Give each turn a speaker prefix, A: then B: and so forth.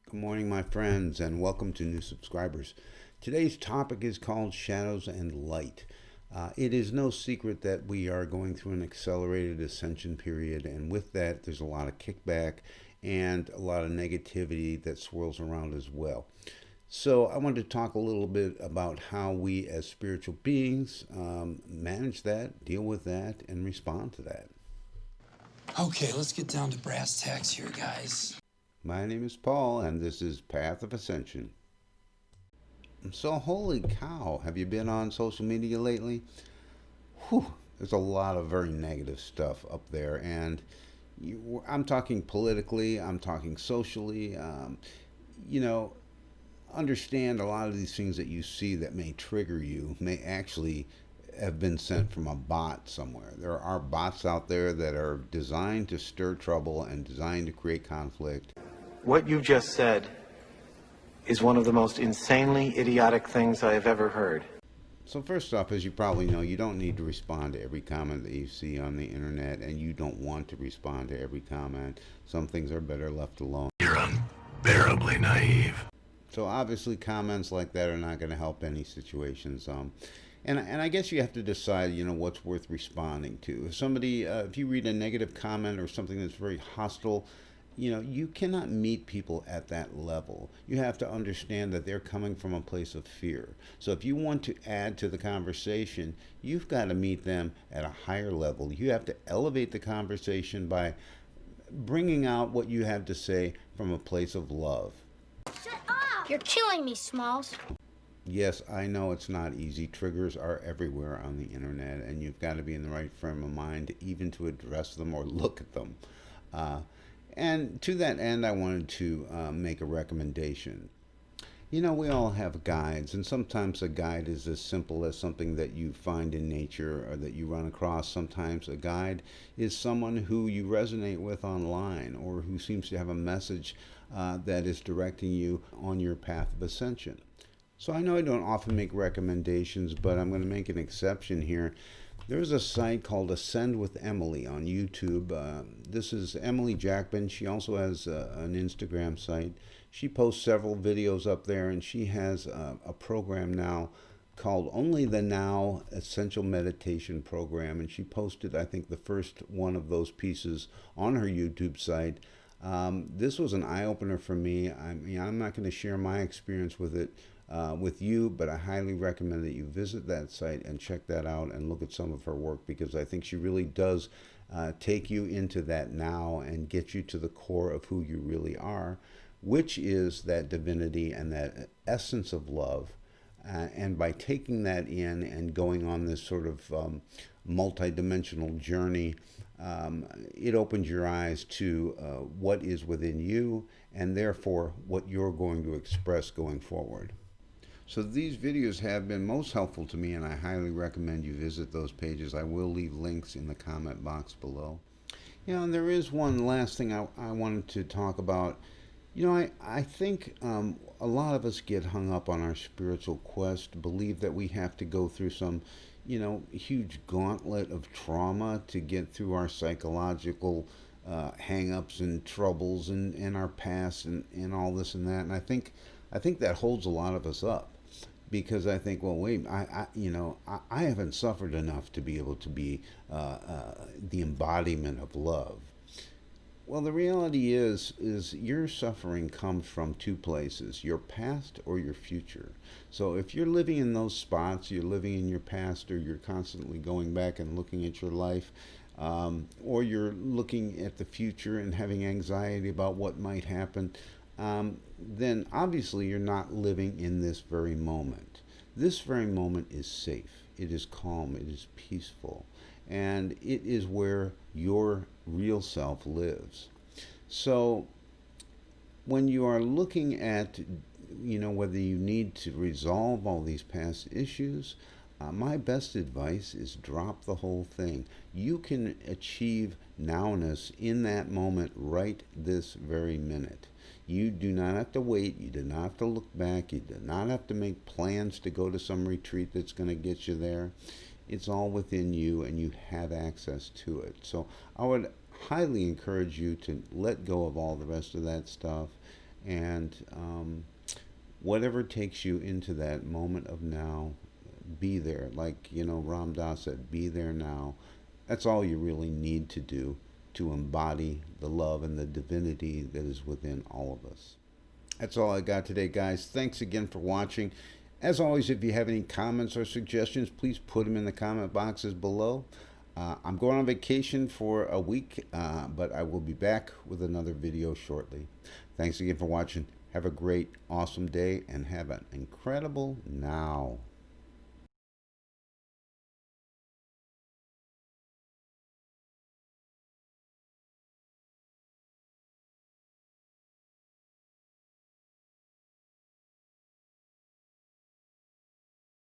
A: Good morning, my friends, and welcome to new subscribers. Today's topic is called Shadows and Light. It is no secret that we are going through an accelerated ascension period, and with that, there's a lot of kickback and a lot of negativity that swirls around as well. So, I wanted to talk a little bit about how we as spiritual beings manage that, deal with that, and respond to that.
B: Okay, let's get down to brass tacks here, guys.
A: My name is Paul, and this is Path of Ascension. So, holy cow, have you been on social media lately? Whew, there's a lot of very negative stuff up there, and I'm talking politically, I'm talking socially. You know, understand a lot of these things that you see that may trigger you may actually have been sent from a bot somewhere. There are bots out there that are designed to stir trouble and designed to create conflict.
C: What you just said is one of the most insanely idiotic things I have ever heard.
A: So first off, as you probably know, you don't need to respond to every comment that you see on the internet, and you don't want to respond to every comment. Some things are better left alone.
D: You're unbearably naive.
A: So obviously comments like that are not going to help any situations. And I guess you have to decide, what's worth responding to. If somebody, if you read a negative comment or something that's very hostile, you cannot meet people at that level. You have to understand that they're coming from a place of fear. So if you want to add to the conversation, you've got to meet them at a higher level. You have to elevate the conversation by bringing out what you have to say from a place of love.
E: Shut up! You're killing me, Smalls.
A: Yes, I know it's not easy. Triggers are everywhere on the internet, and you've got to be in the right frame of mind even to address them or look at them. And to that end, I wanted to make a recommendation. We all have guides, and sometimes a guide is as simple as something that you find in nature or that you run across. Sometimes a guide is someone who you resonate with online or who seems to have a message that is directing you on your path of ascension. So I know I don't often make recommendations, but I'm going to make an exception here. There's a site called Ascend with Emily on YouTube. This is Emily Jackman. She also has an Instagram site. She posts several videos up there, and she has a program now called Only the Now Essential Meditation Program. And she posted, I think, the first one of those pieces on her YouTube site. This was an eye-opener for me. I'm not going to share my experience with it with you, but I highly recommend that you visit that site and check that out and look at some of her work, because I think she really does take you into that now and get you to the core of who you really are, which is that divinity and that essence of love. And by taking that in and going on this sort of multi-dimensional journey, it opens your eyes to what is within you and therefore what you're going to express going forward. So these videos have been most helpful to me, and I highly recommend you visit those pages. I will leave links in the comment box below. And there is one last thing I wanted to talk about. I think a lot of us get hung up on our spiritual quest, believe that we have to go through some, huge gauntlet of trauma to get through our psychological hang-ups and troubles and our past and all this and that. And I think that holds a lot of us up, because I think, well, wait, I haven't suffered enough to be able to be the embodiment of love. Well, the reality is your suffering comes from two places: your past or your future. So if you're living in those spots, you're living in your past, or you're constantly going back and looking at your life, or you're looking at the future and having anxiety about what might happen, then obviously you're not living in this very moment. This very moment is safe, it is calm, it is peaceful, and it is where your real self lives. So when you are looking at, whether you need to resolve all these past issues, my best advice is drop the whole thing. You can achieve nowness in that moment, right this very minute. You do not have to wait. You do not have to look back. You do not have to make plans to go to some retreat that's going to get you there. It's all within you, and you have access to it. So I would highly encourage you to let go of all the rest of that stuff And whatever takes you into that moment of now, be there. Like, Ram Dass said, be there now. That's all you really need to do to embody the love and the divinity that is within all of us. That's all I got today, guys. Thanks again for watching. As always, if you have any comments or suggestions, please put them in the comment boxes below. I'm going on vacation for a week, but I will be back with another video shortly. Thanks again for watching. Have a great, awesome day, and have an incredible now.